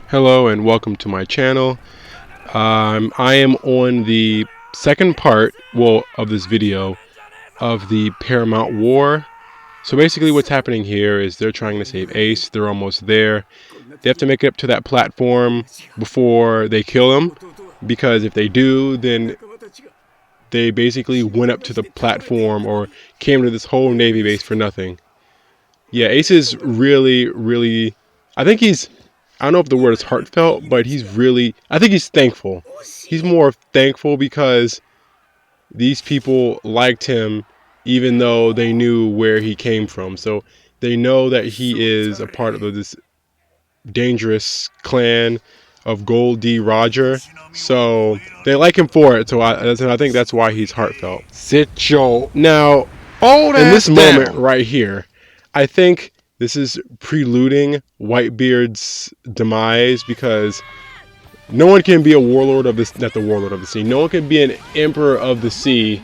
Hello and welcome to my channel. I am on the second part, of this video of the Paramount War. So basically what's happening here is they're trying to save Ace. They're almost there. They have to make it up to that platform before they kill him, because if they do, then they basically went up to the platform or came to this whole Navy base for nothing. Yeah, Ace is really, I think I don't know if the word is heartfelt, but I think he's thankful. He's more thankful because these people liked him even though they knew where he came from. So they know that he is a part of this dangerous clan of Gold D. Roger. So they like him for it. So I think that's why he's heartfelt. Sit your... Now, in this moment right here, I think this is preluding Whitebeard's demise, because no one can be a warlord of this, not the warlord of the sea. No one can be an emperor of the sea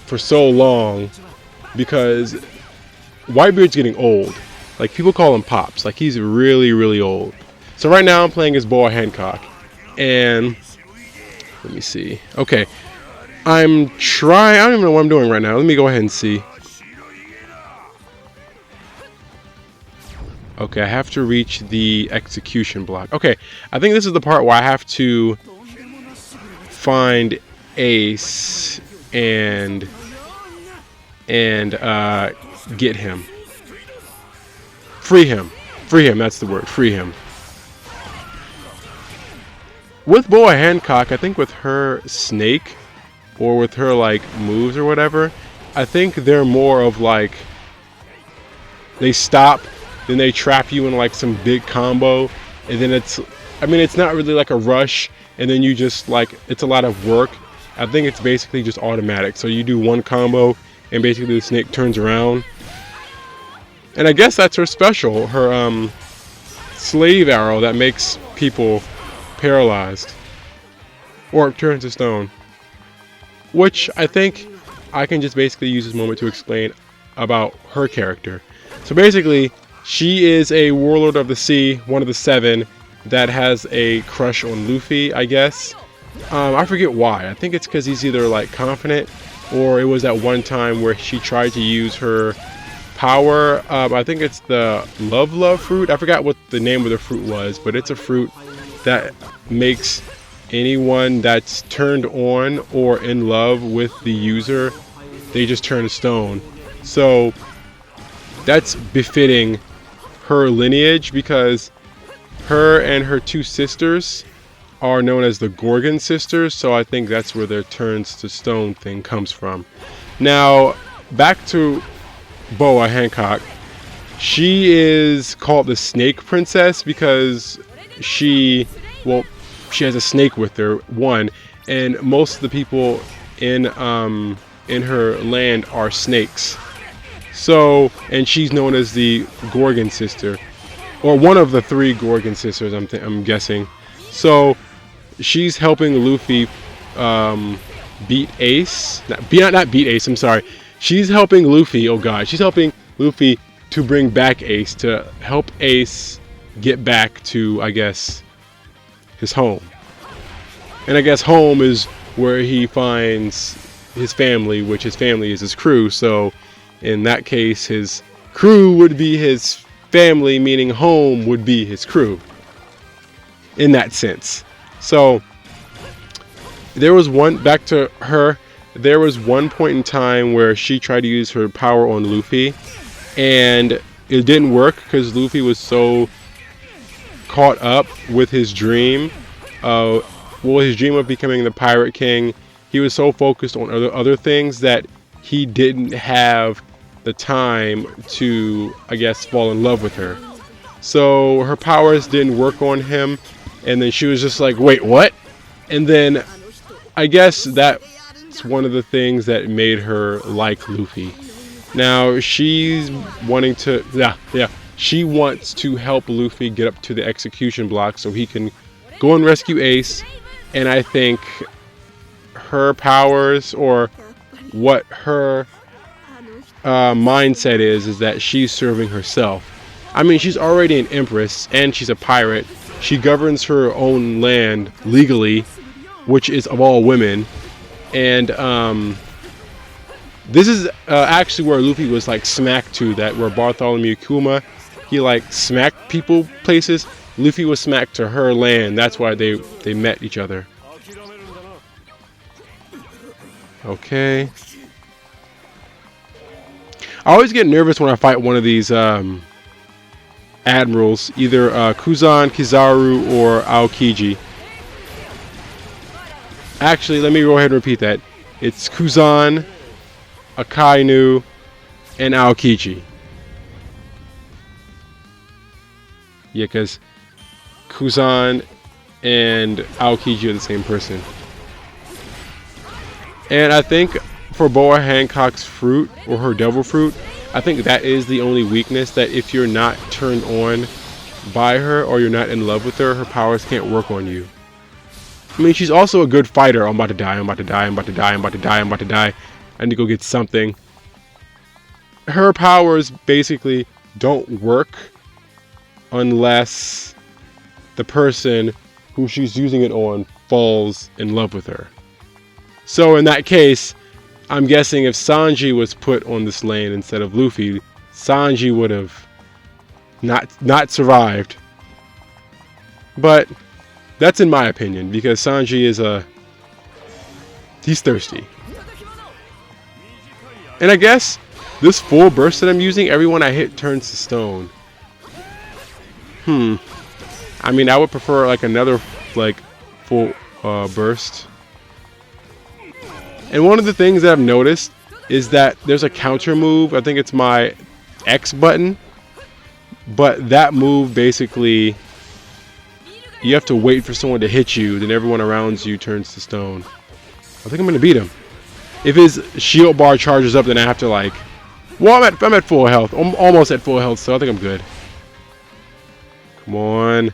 for so long, because Whitebeard's getting old. Like, people call him Pops. Like, he's really old. So right now I'm playing as Boa Hancock, and let me see. Okay, I don't even know what I'm doing right now. Let me go ahead and see. Okay, I have to reach the execution block. Okay, I think this is the part where I have to find Ace and get him. Free him. Free him, that's the word. Free him. With Boa Hancock, I think with her snake, or with her, like, moves or whatever, I think they're more of, like, they stop, then they trap you in like some big combo, and then it's not really like a rush, and then you just, like, it's a lot of work. I think it's basically just automatic. So you do one combo and basically the snake turns around. And I guess that's her special, her slave arrow that makes people paralyzed or turns to stone. Which I think I can just basically use this moment to explain about her character. So basically, she is a warlord of the sea, one of the 7, that has a crush on Luffy, I guess. I forget why. I think it's because he's either, like, confident, or it was at one time where she tried to use her power. I think it's the love fruit. I forgot what the name of the fruit was, but it's a fruit that makes anyone that's turned on or in love with the user, they just turn to stone. So that's befitting her lineage, because her and her 2 sisters are known as the Gorgon sisters, so I think that's where their turns to stone thing comes from. Now, back to Boa Hancock. She is called the Snake Princess because she has a snake with her, one, and most of the people in her land are snakes. So, and she's known as the Gorgon sister, or one of the 3 Gorgon sisters, I'm guessing. So she's helping Luffy beat Ace. Not beat Ace, I'm sorry. She's helping Luffy, oh god, she's helping Luffy to bring back Ace, to help Ace get back to, I guess, his home. And I guess home is where he finds his family, which his family is his crew. So in that case, his crew would be his family, meaning home would be his crew, in that sense. So there was back to her, there was one point in time where she tried to use her power on Luffy, and it didn't work because Luffy was so caught up with his dream, his dream of becoming the Pirate King. He was so focused on other things that he didn't have the time to, I guess, fall in love with her. So her powers didn't work on him, and then she was just like, wait, what? And then I guess that's one of the things that made her like Luffy. Now she's wanting to, she wants to help Luffy get up to the execution block so he can go and rescue Ace. And I think her powers, or what her mindset is that she's serving herself. I mean, she's already an empress and she's a pirate, she governs her own land legally, which is of all women. And this is actually where Luffy was like smacked to, that where Bartholomew Kuma, he like smacked people places. Luffy was smacked to her land. That's why they met each other. Okay. I always get nervous when I fight one of these admirals, either Kuzan, Kizaru, or Aokiji. Actually, let me go ahead and repeat that. It's Kuzan, Akainu, and Aokiji. Yeah, because Kuzan and Aokiji are the same person. And I think for Boa Hancock's fruit, or her devil fruit, I think that is the only weakness, that if you're not turned on by her or you're not in love with her, her powers can't work on you. I mean, she's also a good fighter. I'm about to die, I'm about to die, I'm about to die, I'm about to die, I'm about to die. I need to go get something. Her powers basically don't work unless the person who she's using it on falls in love with her. So in that case, I'm guessing if Sanji was put on this lane instead of Luffy, Sanji would have not survived. But that's in my opinion, because Sanji is he's thirsty. And I guess this full burst that I'm using, everyone I hit turns to stone. I mean, I would prefer like another like full burst. And one of the things that I've noticed is that there's a counter move. I think it's my X button. But that move basically, you have to wait for someone to hit you, then everyone around you turns to stone. I think I'm going to beat him. If his shield bar charges up, then I have to like... Well, I'm at full health. I'm almost at full health, so I think I'm good. Come on.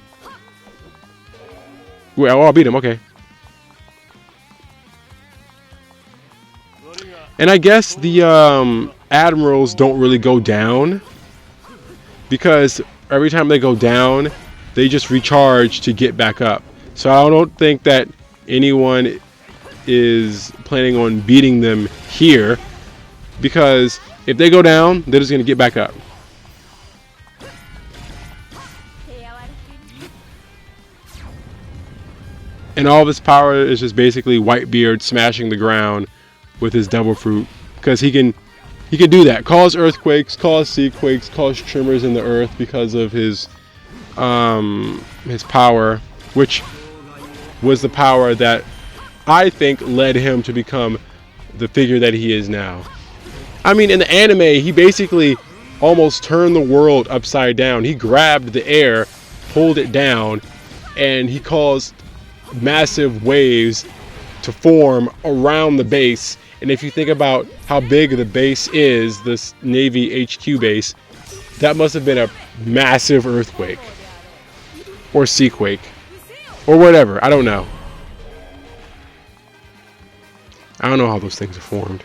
Wait, oh, I'll beat him. Okay. And I guess the admirals don't really go down, because every time they go down, they just recharge to get back up. So I don't think that anyone is planning on beating them here, because if they go down, they're just going to get back up. And all of his power is just basically Whitebeard smashing the ground with his devil fruit, because he can do that, cause earthquakes, cause sea quakes, cause tremors in the earth because of his power, which was the power that I think led him to become the figure that he is now. I mean, in the anime, he basically almost turned the world upside down. He grabbed the air, pulled it down, and he caused massive waves to form around the base. And if you think about how big the base is, this Navy HQ base, that must have been a massive earthquake. Or seaquake. Or whatever. I don't know. I don't know how those things are formed.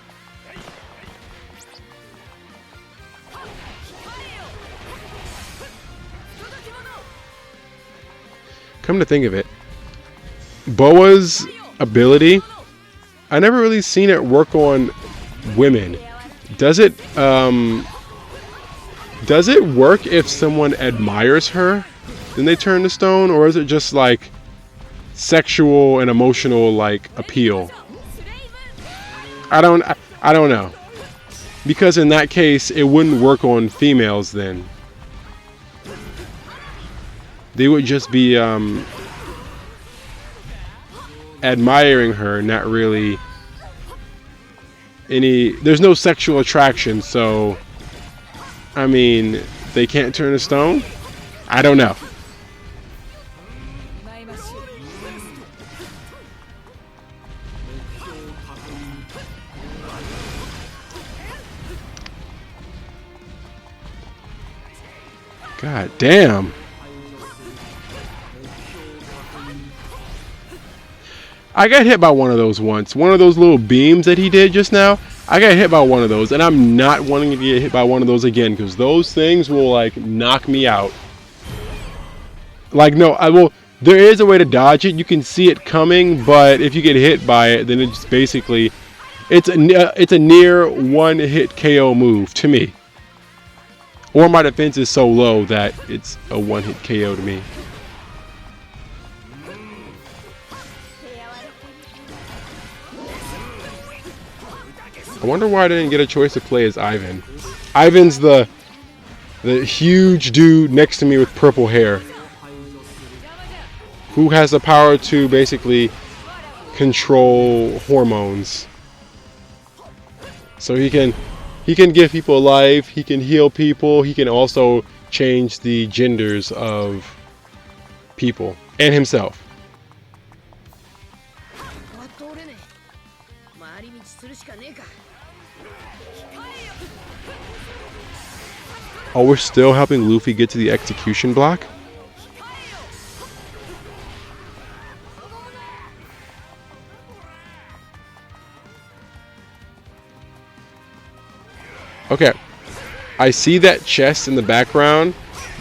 Come to think of it, Boa's ability, I never really seen it work on women. Does it work if someone admires her, then they turn to stone, or is it just like sexual and emotional like appeal? I don't know. Because in that case, it wouldn't work on females then. They would just be admiring her, not really any... There's no sexual attraction, so... I mean, they can't turn to stone? I don't know. God damn. I got hit by one of those once. One of those little beams that he did just now. I got hit by one of those, and I'm not wanting to get hit by one of those again, because those things will like knock me out. Like, no, I will. There is a way to dodge it. You can see it coming, but if you get hit by it, then it's basically it's a near one-hit KO move to me. Or my defense is so low that it's a one-hit KO to me. I wonder why I didn't get a choice to play as Ivan. Ivan's the huge dude next to me with purple hair, who has the power to basically control hormones. So he can give people life, he can heal people, he can also change the genders of people and himself. Oh, we're still helping Luffy get to the execution block? Okay, I see that chest in the background,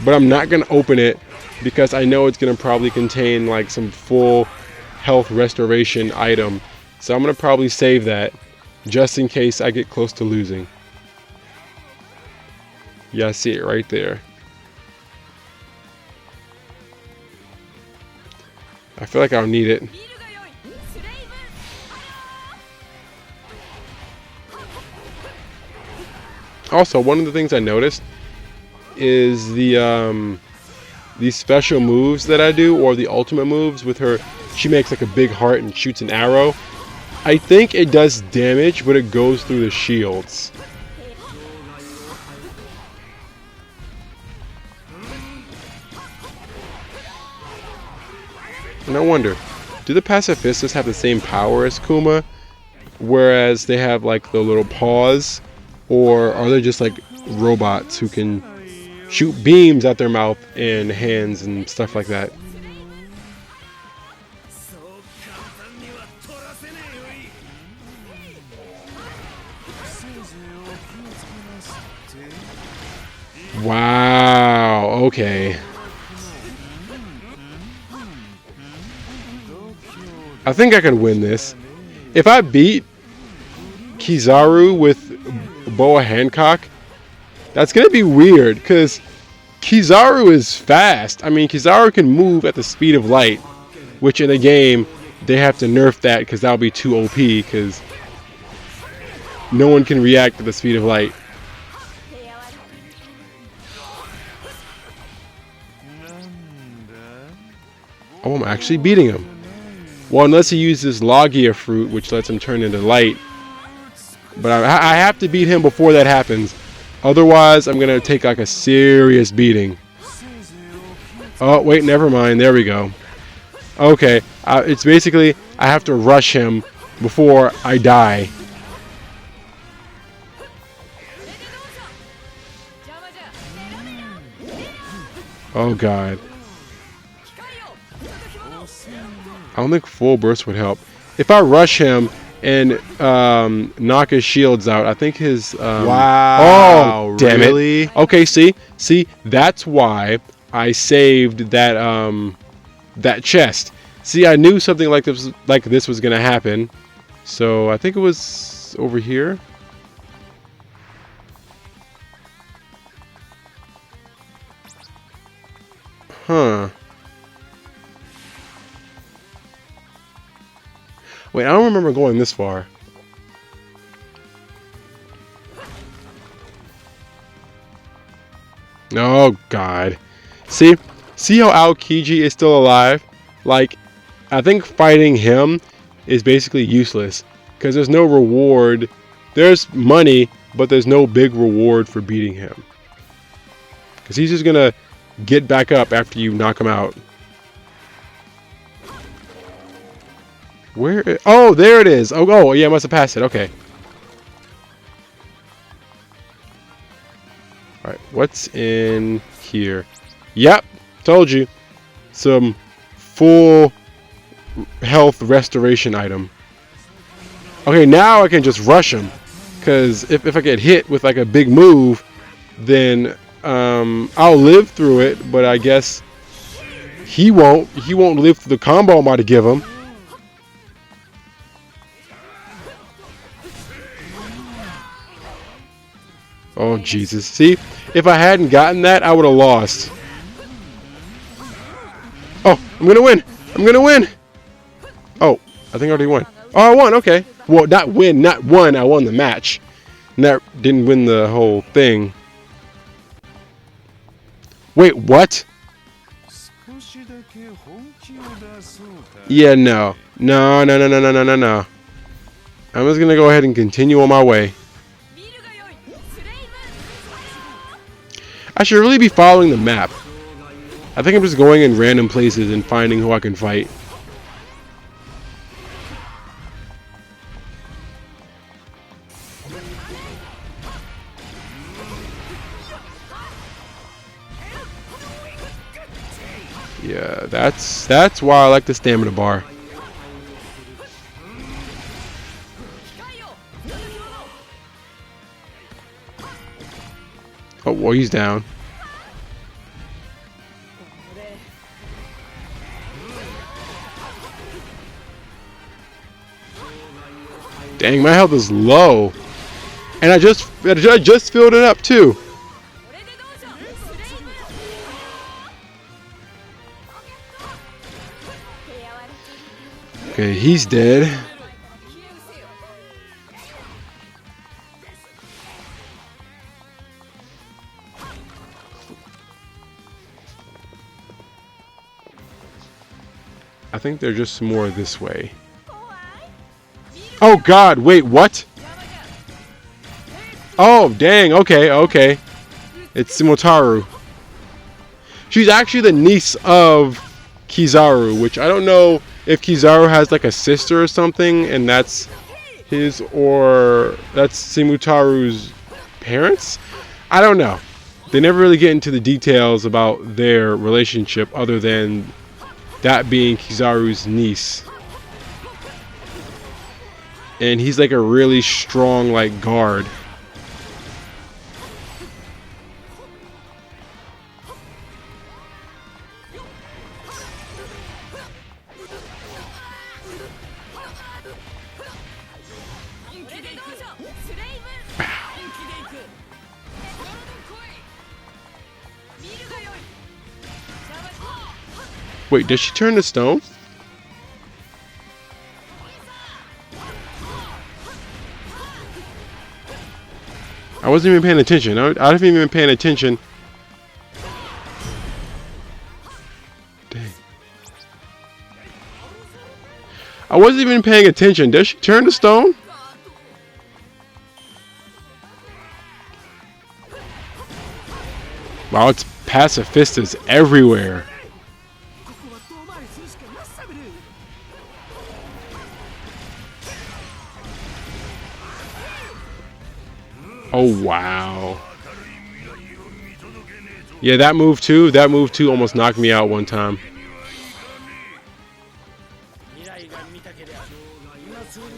but I'm not going to open it because I know it's going to probably contain like some full health restoration item. So I'm going to probably save that just in case I get close to losing. Yeah, I see it right there. I feel like I'll need it. Also, one of the things I noticed is these special moves that I do, or the ultimate moves with her. She makes like a big heart and shoots an arrow. I think it does damage, but it goes through the shields. And I wonder, do the pacifistas have the same power as Kuma, whereas they have like the little paws, or are they just like robots who can shoot beams out their mouth and hands and stuff like that? Wow, okay. I think I can win this. If I beat Kizaru with Boa Hancock, that's gonna be weird because Kizaru is fast. I mean, Kizaru can move at the speed of light, which in the game they have to nerf that because that'll be too OP because no one can react to the speed of light. Oh, I'm actually beating him. Well, unless he uses Logia fruit, which lets him turn into light. But I have to beat him before that happens. Otherwise, I'm going to take like a serious beating. Oh, wait, never mind. There we go. Okay, it's basically I have to rush him before I die. Oh, God. I don't think full burst would help. If I rush him and knock his shields out, I think his wow. Oh, damn really? it. Okay, see, that's why I saved that that chest. See, I knew something like this was gonna happen, so I think it was over here. Huh. Wait, I don't remember going this far. Oh, God. See how Aokiji is still alive? Like, I think fighting him is basically useless because there's no reward. There's money, but there's no big reward for beating him. Because he's just going to get back up after you knock him out. Where? Oh, there it is. Oh, yeah, I must have passed it. Okay. All right, what's in here? Yep, told you. Some full health restoration item. Okay, now I can just rush him. Because if I get hit with like a big move, then I'll live through it. But I guess He won't live through the combo I'm about to give him. Oh, Jesus. See, if I hadn't gotten that, I would have lost. Oh, I'm going to win. I'm going to win. Oh, I think I already won. Oh, I won. Okay. Well, not win, not won. I won the match. And that didn't win the whole thing. Wait, what? Yeah, no. No. I'm just going to go ahead and continue on my way. I should really be following the map. I think I'm just going in random places and finding who I can fight. Yeah, that's why I like the stamina bar. Oh, well, he's down. Dang, my health is low. And I just filled it up too. Okay, he's dead. I think they're just more this way. Oh God, wait, what? Oh, dang, okay. It's Simotaru. She's actually the niece of Kizaru, which I don't know if Kizaru has like a sister or something, and that's his, or that's Simutaru's parents? I don't know. They never really get into the details about their relationship other than that being Kizaru's niece. And he's like a really strong like guard. Wait, does she turn to stone? I wasn't even paying attention. I haven't even been paying attention. Dang. I wasn't even paying attention. Does she turn to stone? Wow, it's pacifistas everywhere. Oh, wow. Yeah, that move too almost knocked me out one time.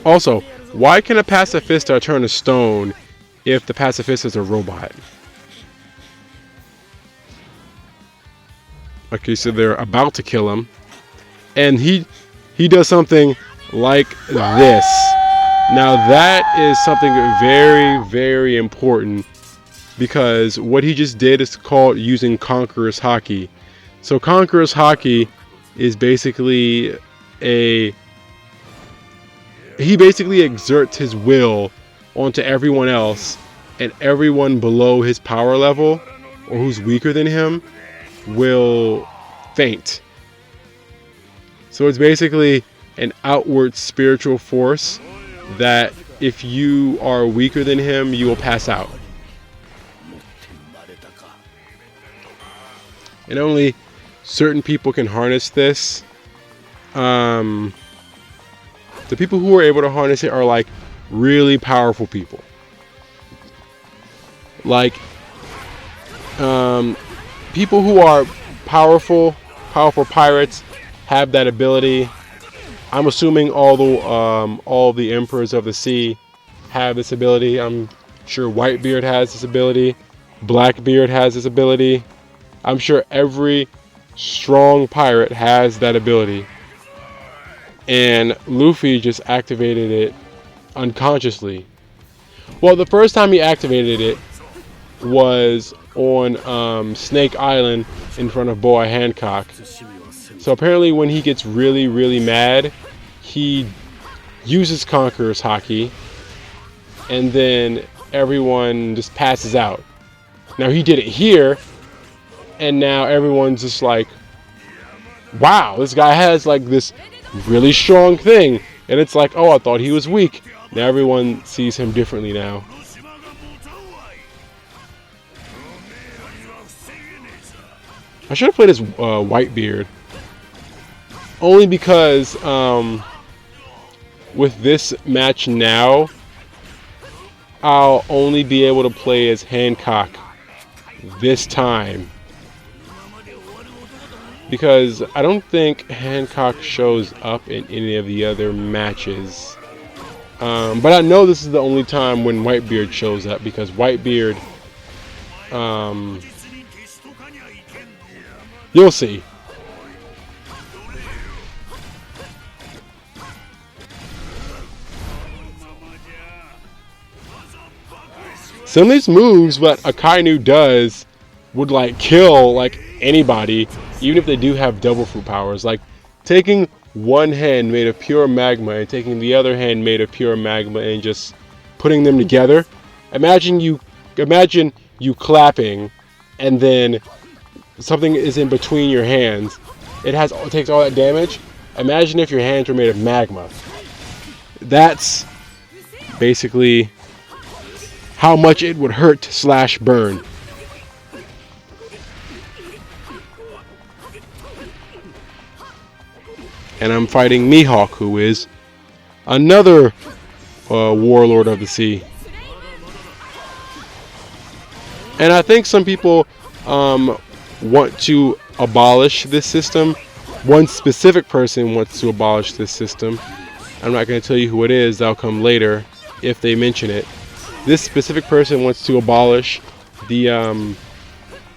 Also, why can a pacifista turn to stone if the pacifist is a robot? Okay, so they're about to kill him, and he does something like this. Now that is something very, very important, because what he just did is called using Conqueror's Haki. So Conqueror's Haki is basically he basically exerts his will onto everyone else, and everyone below his power level or who's weaker than him will faint. So it's basically an outward spiritual force that if you are weaker than him, you will pass out. And only certain people can harness this. The people who are able to harness it are like really powerful people. Like people who are powerful pirates have that ability. I'm assuming all the emperors of the sea have this ability. I'm sure Whitebeard has this ability. Blackbeard has this ability. I'm sure every strong pirate has that ability. And Luffy just activated it unconsciously. Well, the first time he activated it was on Snake Island in front of Boa Hancock. So apparently when he gets really, really mad, he uses Conqueror's Haki, and then everyone just passes out. Now he did it here, and now everyone's just like, wow, this guy has like this really strong thing. And it's like, oh, I thought he was weak. Now everyone sees him differently now. I should have played as Whitebeard. Only because with this match now, I'll only be able to play as Hancock this time. Because I don't think Hancock shows up in any of the other matches. But I know this is the only time when Whitebeard shows up, because Whitebeard, you'll see. Some of these moves what Akainu does would like kill like anybody, even if they do have devil fruit powers. Like taking one hand made of pure magma and taking the other hand made of pure magma and just putting them together. Imagine you clapping and then something is in between your hands. It takes all that damage. Imagine if your hands were made of magma. That's basically how much it would hurt / burn. And I'm fighting Mihawk, who is another warlord of the sea. And I think some people want to abolish this system. One specific person wants to abolish this system. I'm not going to tell you who it is. That'll come later if they mention it. This specific person wants to abolish the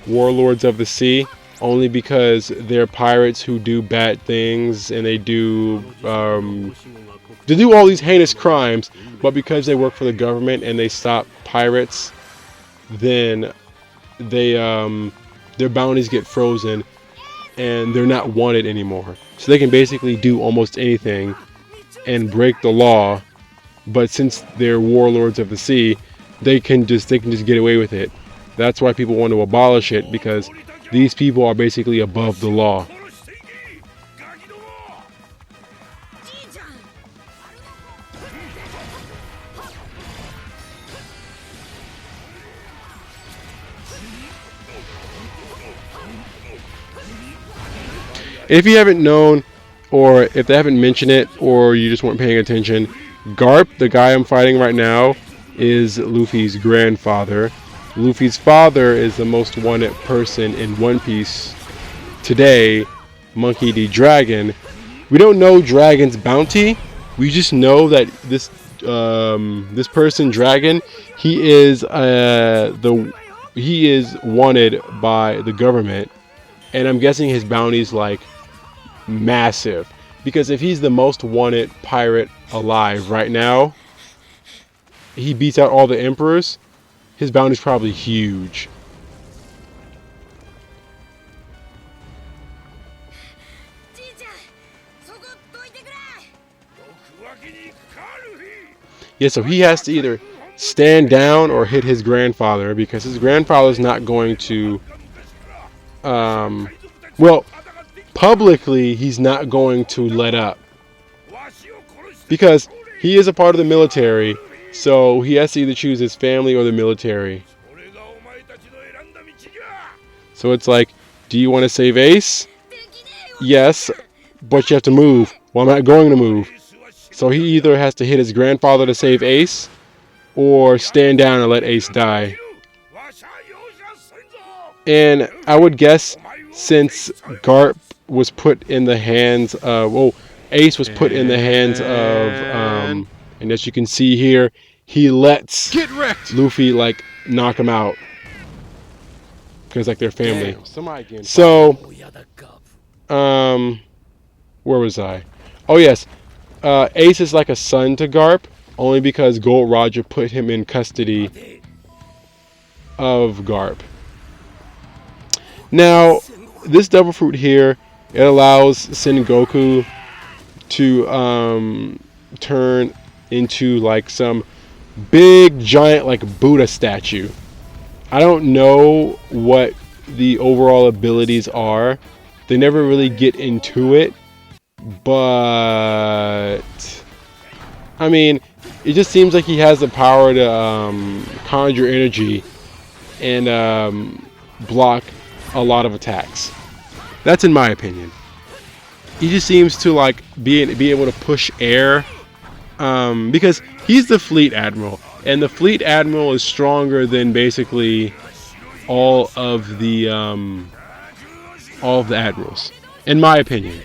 warlords of the sea, only because they're pirates who do bad things and they do all these heinous crimes, but because they work for the government and they stop pirates, then they their bounties get frozen and they're not wanted anymore. So they can basically do almost anything and break the law, but since they're warlords of the sea, they can just get away with it. That's why people want to abolish it, because these people are basically above the law. If you haven't known, or if they haven't mentioned it, or you just weren't paying attention, Garp, the guy I'm fighting right now, is Luffy's grandfather. Luffy's father is the most wanted person in One Piece today, Monkey D. Dragon. We don't know Dragon's bounty. We just know that this person, Dragon, he is wanted by the government, and I'm guessing his bounty's like massive, because if he's the most wanted pirate alive right now, he beats out all the emperors. His bounty's probably huge. Yeah, so he has to either stand down or hit his grandfather, because his grandfather's not going to well, publicly he's not going to let up, because he is a part of the military. So he has to either choose his family or the military. So it's like, do you want to save Ace? Yes, but you have to move. Well, I'm not going to move. So he either has to hit his grandfather to save Ace, or stand down and let Ace die. And I would guess, since Garp was put in the hands of, Ace was put in the hands of, and as you can see here, he lets Luffy like knock him out. because like they're family. Damn, somebody getting So, where was I? Oh yes, Ace is like a son to Garp, only because Gold Roger put him in custody of Garp. Now, this Devil Fruit here, it allows Sengoku to turn into like some big giant like Buddha statue. I don't know what the overall abilities are. They never really get into it, but I mean, it just seems like he has the power to conjure energy and block a lot of attacks. That's in my opinion. He just seems to like be able to push air because he's the fleet admiral, and the fleet admiral is stronger than basically all of the admirals, in my opinion.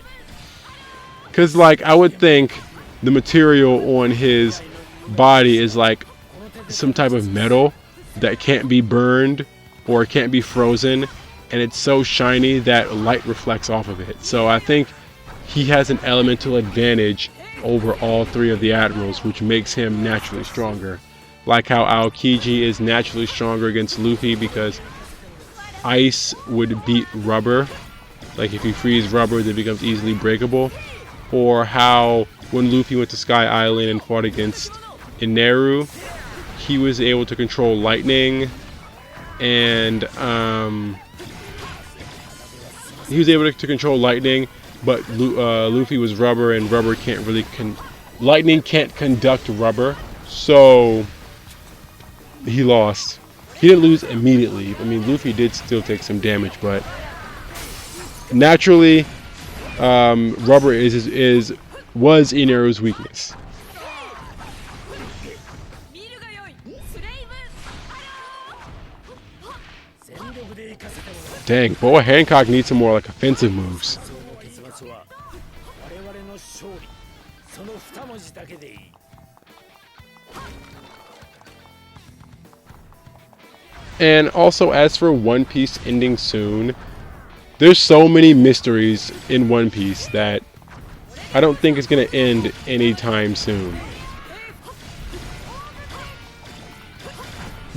Because like I would think the material on his body is like some type of metal that can't be burned or can't be frozen, and it's so shiny that light reflects off of it. So I think he has an elemental advantage over all three of the admirals, which makes him naturally stronger. Like how Aokiji is naturally stronger against Luffy because ice would beat rubber. Like if you freeze rubber, it becomes easily breakable. Or how when Luffy went to Sky Island and fought against Ineru, he was able to control lightning, and but Luffy was rubber, and rubber can't really lightning can't conduct rubber, so he lost. He didn't lose immediately. I mean, Luffy did still take some damage, but naturally, rubber was Ineru's weakness. Dang, Boa Hancock needs some more like offensive moves. And also, as for One Piece ending soon, there's so many mysteries in One Piece that I don't think it's going to end anytime soon.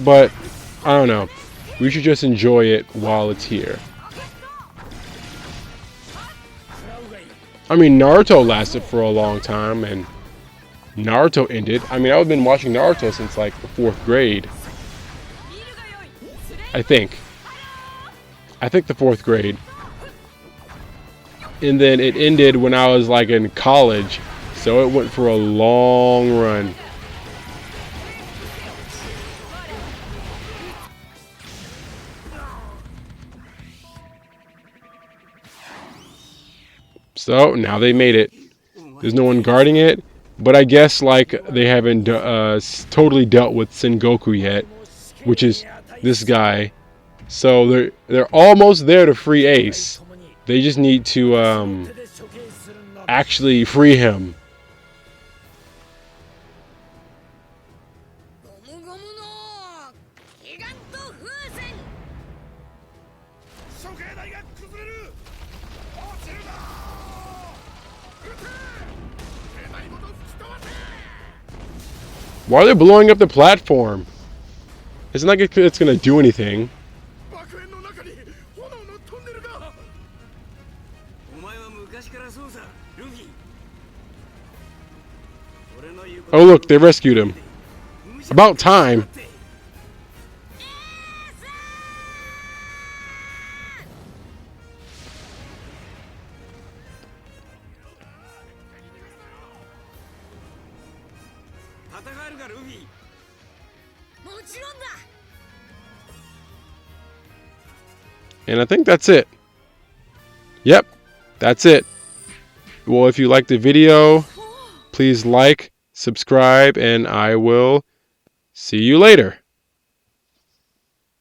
But, I don't know. We should just enjoy it while it's here. I mean, Naruto lasted for a long time, and Naruto ended. I mean, I've been watching Naruto since like the 4th grade. I think the 4th grade. And then it ended when I was like in college, so it went for a long run. So now they made it. There's no one guarding it, but I guess like they haven't totally dealt with Sengoku yet, which is this guy. So they're almost there to free Ace. They just need to actually free him. Why are they blowing up the platform? It's not like it's gonna do anything. Oh look, they rescued him. About time. And I think that's it. Yep, that's it. Well, if you liked the video, please like, subscribe, and I will see you later.